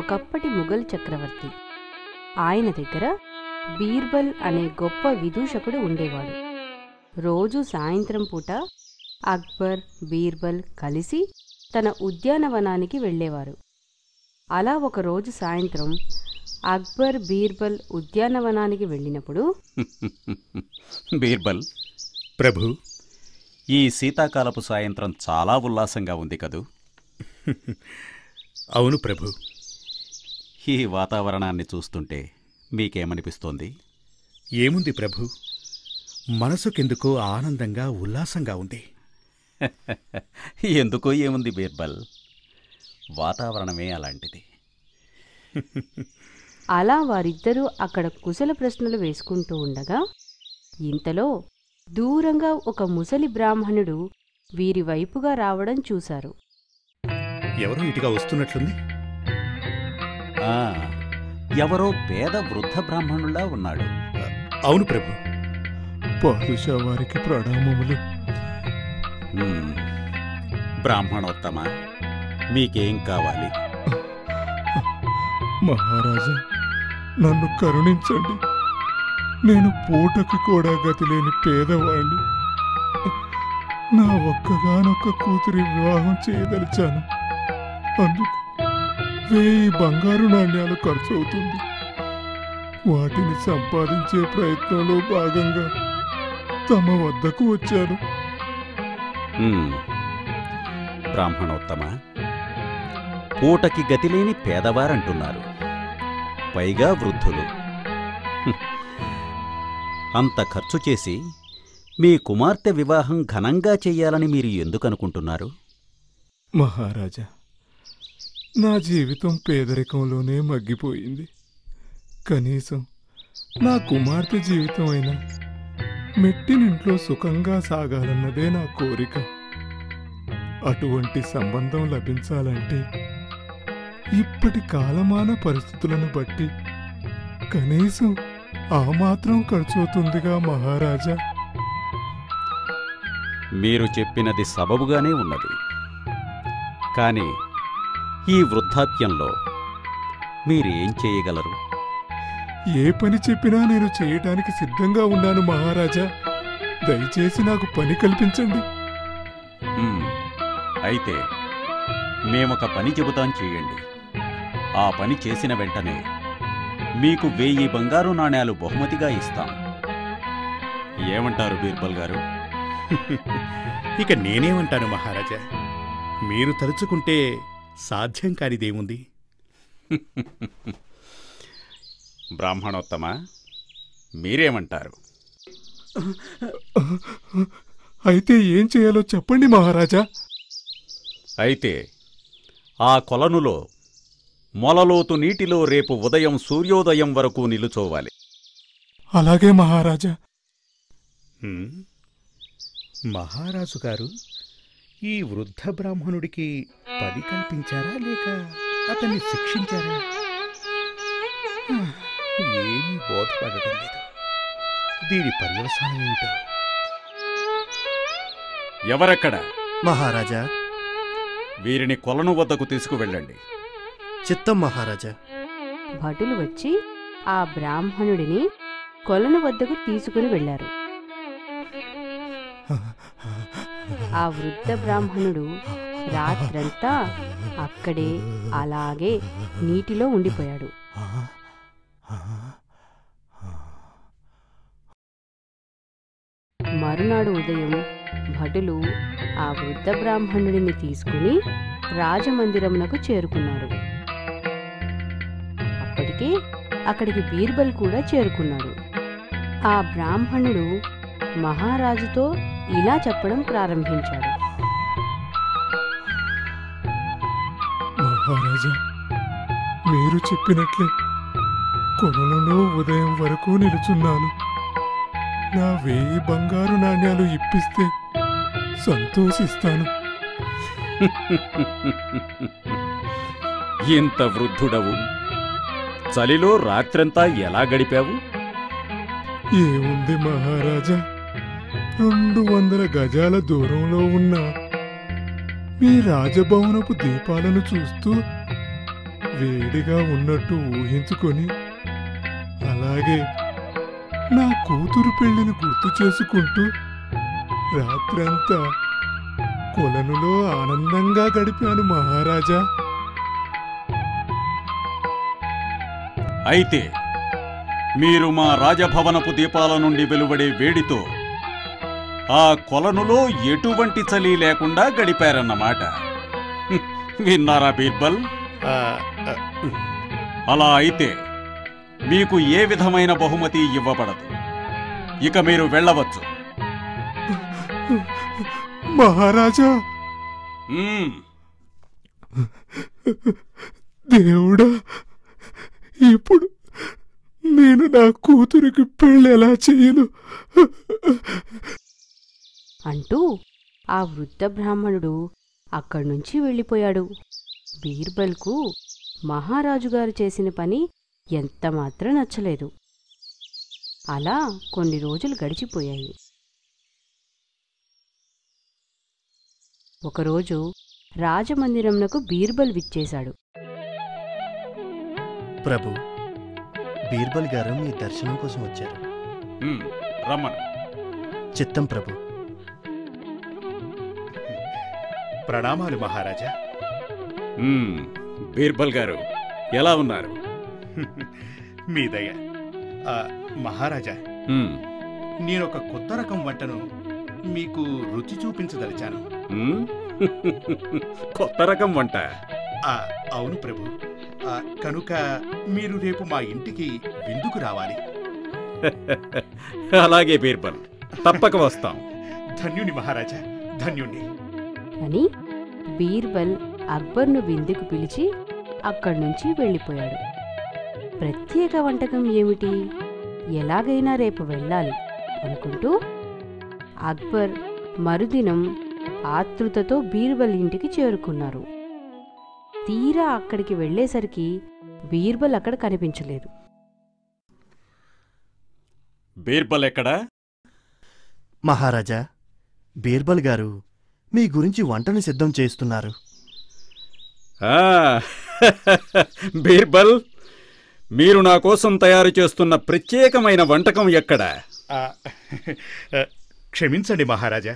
ఒకప్పటి ముఘల్ చక్రవర్తి. ఆయన దగ్గర బీర్బల్ అనే గొప్ప విదూషకుడు ఉండేవాడు. రోజూ సాయంత్రం పూట అక్బర్, బీర్బల్ కలిసి తన ఉద్యానవనానికి వెళ్ళేవారు. అలా ఒకరోజు సాయంత్రం అక్బర్, బీర్బల్ ఉద్యానవనానికి వెళ్ళినప్పుడు, బీర్బల్ ప్రభు, ఈ శీతాకాలపు సాయంత్రం చాలా ఉల్లాసంగా ఉంది కదూ? అవును ప్రభు. ఈ వాతావరణాన్ని చూస్తుంటే మీకేమనిపిస్తోంది? ఏముంది ప్రభు, మనసుకెందుకో ఆనందంగా ఉల్లాసంగా ఉంది. ఎందుకో ఏముంది బీర్బల్, వాతావరణమే అలాంటిది. అలా వారిద్దరూ అక్కడ కుశల ప్రశ్నలు వేసుకుంటూ ఉండగా ఇంతలో దూరంగా ఒక ముసలి బ్రాహ్మణుడు వీరి వైపుగా రావడం చూశారు. ఎవరో ఇటుగా వస్తున్నట్లుంది. ఎవరో పేద వృద్ధ బ్రాహ్మణుల్లా ఉన్నాడు. అవును ప్రభు. పాదుషా వారికి ప్రణామములు. బ్రాహ్మణోత్తమ, మీకేం కావాలి? మహారాజా, నన్ను కరుణించండి. నేను పూటకి కూడా గతిలేని పేదవాణ్ణి. నా ఒక్కగానొక్క కూతురి వివాహం చేయదలిచాను. అందుకు 1000 బంగారు నాణ్యాలు ఖర్చు అవుతుంది. వాటిని సంపాదించే ప్రయత్నంలో భాగంగా తమ వద్దకు వచ్చాను. బ్రాహ్మణోత్తమ, పూటకి గతిలేని పేదవారంటున్నారు, పైగా వృద్ధులు. అంత ఖర్చు చేసి మీ కుమార్తె వివాహం ఘనంగా చెయ్యాలని మీరు ఎందుకనుకుంటున్నారు? మహారాజా, నా జీవితం పేదరికంలోనే మగ్గిపోయింది. కనీసం నా కుమార్తె జీవితం అయినా మెట్టినింట్లో సుఖంగా సాగాలన్నదే నా కోరిక. అటువంటి సంబంధం లభించాలంటే ఇప్పటి కాలమాన పరిస్థితులను బట్టి కనీసం ఆ మాత్రం ఖర్చవుతుందిగా మహారాజా. మీరు చెప్పినది సబబుగానే ఉన్నది. కానీ ఈ వృద్ధాప్యంలో మీరేం చేయగలరు? ఏ పని చెప్పినా నేను చేయటానికి సిద్ధంగా ఉన్నాను మహారాజా. దయచేసి నాకు పని కల్పించండి. అయితే మేమొక పని చెబుతాం, చేయండి. ఆ పని చేసిన వెంటనే మీకు 1000 బంగారు నాణ్యాలు బహుమతిగా ఇస్తాం. ఏమంటారు బీర్బల్ గారు? ఇక నేనేమంటాను మహారాజా, మీరు తలుచుకుంటే సాధ్యం కానిదేముంది. బ్రాహ్మణోత్తమ, మీరేమంటారు? అయితే ఏం చేయాలో చెప్పండి మహారాజా. అయితే ఆ కొలనులో మొలలోతు నీటిలో రేపు ఉదయం సూర్యోదయం వరకు నిలుచోవాలి. అలాగే మహారాజా. మహారాజు గారు, ఈ వృద్ధ బ్రాహ్మణుడికి పని కల్పించారా లేక అతన్ని శిక్షించారా? ఏమీ బోధపడటం లేదు. దీని పర్యవసానం ఏమిటో? ఎవరక్కడ? మహారాజా. వీరిని కొలను వద్దకు తీసుకువెళ్ళండి. చిత్తం మహారాజా. భటులు వచ్చి ఆ బ్రాహ్మణుడిని కొలను వద్దకు తీసుకుని వెళ్లారు. ఆ వృద్ధ బ్రాహ్మణుడు రాత్రంతా అక్కడే అలాగే నీటిలో ఉండిపోయాడు. మరునాడు ఉదయం భటులు ఆ వృద్ధ బ్రాహ్మణుడిని తీసుకుని రాజమందిరమునకు చేరుకున్నారు. అప్పటికే అక్కడికి బీర్బల్ కూడా చేరుకున్నాడు. ఆ బ్రాహ్మణుడు మహారాజుతో ఇలా చెప్పడం ప్రారంభించాడు. మహారాజా, మీరు చెప్పినట్లే కొలనులో ఉదయం వరకు నిలుచున్నాను. నా 1000 బంగారు నాణ్యాలు ఇప్పిస్తే సంతోషిస్తాను. ఇంత వృద్ధుడవు, చలిలో రాత్రంతా ఎలా గడిపావు? ఏముంది మహారాజా, 200 గజాల దూరంలో ఉన్న మీ రాజభవనపు దీపాలను చూస్తూ వేడిగా ఉన్నట్టు ఊహించుకొని అలాగే నా కూతురు పెళ్లిని గుర్తు చేసుకుంటూ రాత్రంతా కొలనులో ఆనందంగా గడిపాను మహారాజా. అయితే మీరు మా రాజభవనపు దీపాల నుండి వెలువడే వేడితో ఆ కొలనులో ఎటువంటి చలి లేకుండా గడిపారన్నమాట. విన్నారా బీర్బల్? అలా అయితే మీకు ఏ విధమైన బహుమతి ఇవ్వబడదు. ఇక మీరు వెళ్ళవచ్చు. మహారాజా, దేవుడా, ఇప్పుడు నేను నా కూతురికి పెళ్ళి ఎలా చేయను అంటూ ఆ వృద్ధ బ్రాహ్మణుడు అక్కడ్నుంచి వెళ్ళిపోయాడు. బీర్బల్కు మహారాజుగారు చేసిన పని ఎంతమాత్రం నచ్చలేదు. అలా కొన్ని రోజులు గడిచిపోయాయి. ఒకరోజు రాజమందిరంనకు బీర్బల్ విచ్చేశాడు. ప్రభు, బీర్బల్ గారు మీ దర్శనం కోసం వచ్చారు. రమ్మను. చిత్తం ప్రభు. ప్రణామాలు మహారాజా. బీర్బల్ గారు ఎలా ఉన్నారు? మీ దయ. మహారాజా, నేనొక కొత్త రకం వంటను మీకు రుచి చూపించదలిచాను. కొత్త రకం వంట? అవును ప్రభు. కనుక మీరు రేపు మా ఇంటికి విందుకు రావాలి. అలాగే బీర్బల్, తప్పక వస్తాం. ధన్యుని మహారాజా, ధన్యుణ్ణి అని బీర్బల్ అక్బర్ను విందుకు పిలిచి అక్కడ్నుంచి వెళ్ళిపోయాడు. ప్రత్యేక వంటకం ఏమిటి, ఎలాగైనా రేపు వెళ్ళాలి అనుకుంటూ అక్బర్ మరుదినం ఆతృతతో బీర్బల్ ఇంటికి చేరుకున్నారు. తీరా అక్కడికి వెళ్లేసరికి బీర్బల్ అక్కడ కనిపించలేదు. బీర్బల్ ఎక్కడా? మహారాజా, బీర్బల్ గారు మీ గురించి వంటను సిద్ధం చేస్తున్నారు. బీర్బల్, మీరు నా కోసం తయారు చేస్తున్న ప్రత్యేకమైన వంటకం ఎక్కడా? క్షమించండి మహారాజా,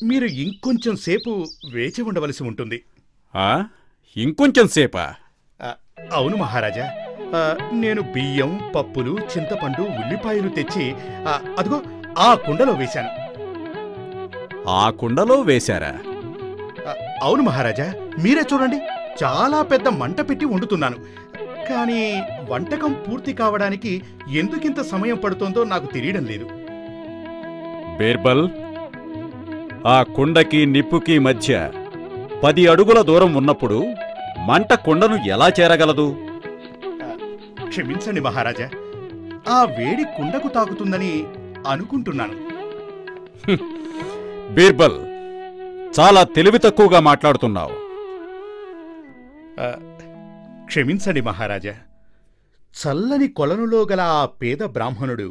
మీరు ఇంకొంచెం సేపు వేచి ఉండవలసి ఉంటుంది. ఇంకొంచెం సేపా? అవును మహారాజా, నేను బియ్యం, పప్పులు, చింతపండు, ఉల్లిపాయలు తెచ్చి అదిగో ఆ కుండలో వేశాను. ఆ కుండలో వేశారా? అవును మహారాజా, మీరే చూడండి, చాలా పెద్ద మంట పెట్టి వండుతున్నాను. కానీ వంటకం పూర్తి కావడానికి ఎందుకింత సమయం పడుతోందో నాకు తెలియడం లేదు. బీర్బల్, ఆ కుండకి నిప్పుకి మధ్య 10 అడుగుల దూరం ఉన్నప్పుడు మంట కుండను ఎలా చేరగలదు? క్షమించండి మహారాజా, ఆ వేడి కుండకు తాకుతుందని అనుకుంటున్నాను. బీర్బల్, చాలా తెలివి తక్కువగా మాట్లాడుతున్నావు. క్షమించండి మహారాజా, చల్లని కొలనులో గల ఆ పేద బ్రాహ్మణుడు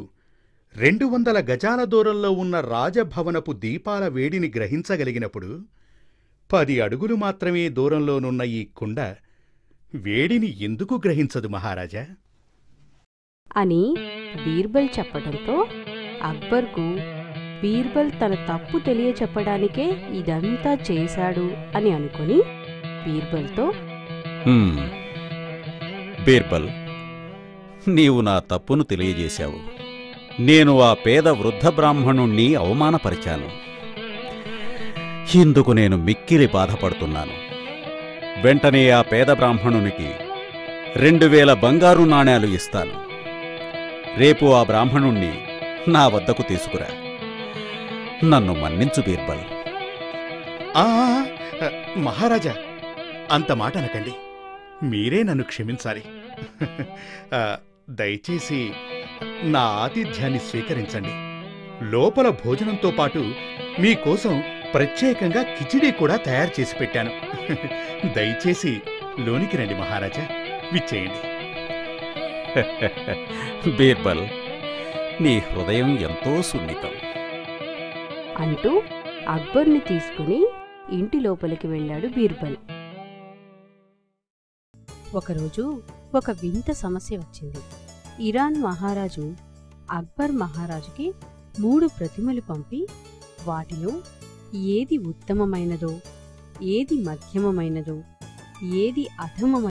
200 గజాల దూరంలో ఉన్న రాజభవనపు దీపాల వేడిని గ్రహించగలిగినప్పుడు 10 అడుగులు మాత్రమే దూరంలోనున్న ఈ కుండ వేడిని ఎందుకు గ్రహించదు మహారాజా? అని బీర్బల్ చెప్పడంతో అక్బర్కు బీర్బల్ తన తప్పు తెలియచెప్పడానికే ఇదంతా చేశాడు అని అనుకుని బీర్బల్తో, బీర్బల్, నీవు నా తప్పును తెలియజేశావు. నేను ఆ పేద వృద్ధ బ్రాహ్మణుణ్ణి అవమానపరిచాను. ఇందుకు నేను మిక్కిలి బాధపడుతున్నాను. వెంటనే ఆ పేద బ్రాహ్మణునికి 2000 బంగారు నాణేలు ఇస్తాను. రేపు ఆ బ్రాహ్మణుణ్ణి నా వద్దకు తీసుకురా. నన్ను మన్నించు బీర్బల్. మహారాజా, అంత మాట అనకండి. మీరే నన్ను క్షమించాలి. దయచేసి నా ఆతిథ్యాన్ని స్వీకరించండి. లోపల భోజనంతో పాటు మీకోసం ప్రత్యేకంగా కిచిడీ కూడా తయారు చేసి పెట్టాను. దయచేసి లోనికి రండి మహారాజా, విచ్చేయండి. బీర్బల్, నీ హృదయం ఎంతో సున్నితం అంటూ అక్బర్ని తీసుకుని ఇంటి లోపలికి వెళ్ళాడు బీర్బల్. ఒకరోజు ఒక వింత సమస్య వచ్చింది. ఇరాన్ మహారాజు అక్బర్ మహారాజుకి 3 ప్రతిమలు పంపి వాటిలో ఏది ఉత్తమమైనదో, ఏది మధ్యమమైనదో, ఏది అధమమైనదో